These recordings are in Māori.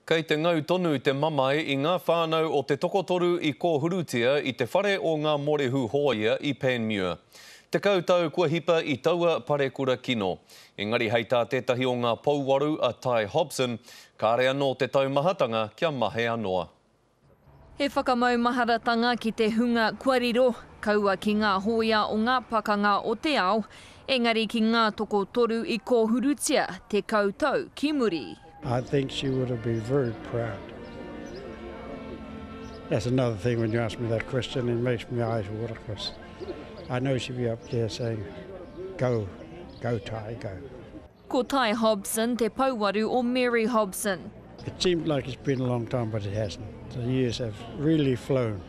Kei te ngau tonu te mamae I ngā whānau o te tokotoru I Kōhurutia I te whare o ngā morehu hoia I Panmure. Te kautau kua hipa I taua parekura kino. Engari hei tā tētahi o ngā pouwaru a Ty Hobson, ka rea no te taumahatanga kia mahe anoa. He whakamaumaharatanga ki te hunga kuariro, kaua ki ngā hoia o ngā pakanga o te ao, engari ki ngā tokotoru I Kōhurutia, te kautau ki muri. I think she would have been very proud. That's another thing when you ask me that question, it makes my eyes water because I know she'd be up there saying, go Ty, go. Ko Ty Hobson, te pauwaru o Mary Hobson. It seemed like it's been a long time, but it hasn't. The years have really flown.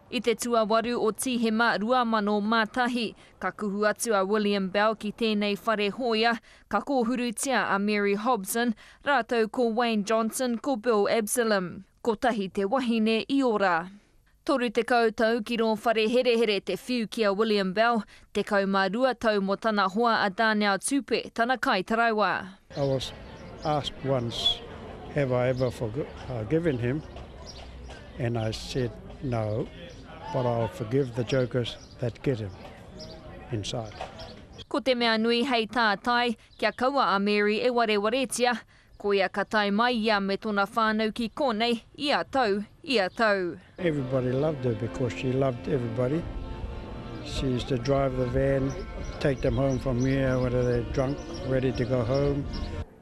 I te tuawaru o Tihema Ruamano Mātahi, ka kuhu atu a William Bell ki tēnei whare hoia, ka kōhurutia a Mary Hobson, rātou ko Wayne Johnson, ko Bill Absalom, ko tahi te wahine I ora. Toru te kautau ki rō whare here te whiu ki a William Bell, te kaumārua tau mo tana hoa a Dānau Tupe, tana kai taraiwa. I was asked once, have I ever forgiven him? And I said, no. But I'll forgive the jokers that get him inside. Ko te mea nui hei tātai, kia kaua a Mary e warewaretia, ko ia ka tai mai ia me tōna whānau ki konei, ia tau, ia tau. Everybody loved her because she loved everybody. She used to drive the van, take them home from here, whether they're drunk, ready to go home.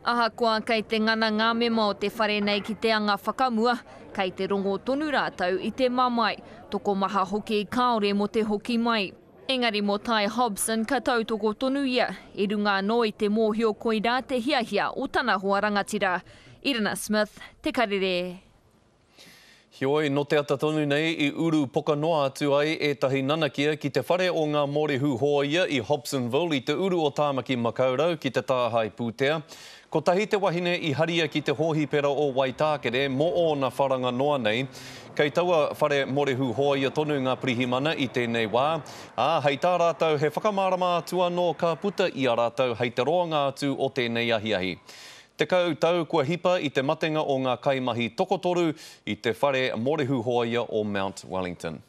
Ahakoa kei te ngana ngā mema o te whare nei ki te anga whakamua, kei te rongo tonu rātau I te mamai, toko maha hoki I kaore mo te hoki mai. Engari mo Ty Hobson ka tau toko tonu ia, I runga no I te mōhio koirā te hiahia o tana hoa rangatira. Irina Smith, te karere. Hioi, no te ata tonu nei I uru poka noa atu ai etahi nanakia ki te whare o ngā morehu hoia I Hobsonville I te uru o Tāmaki Makaurau ki te tāhai Pūtea. Ko tahi te wahine I haria ki te hōhipera o Waitākere mo o na wharanga noa nei. Kei taua whare morehu hoia tonu ngā pirihimana I tēnei wā. Hei tā rātou he whakamārama atua no ka puta I a rātou hei te roanga atu o tēnei ahiahi. Te kautau kua hipa I te matenga o ngā kaimahi tokotoru I te whare morehu hoia o Mount Wellington.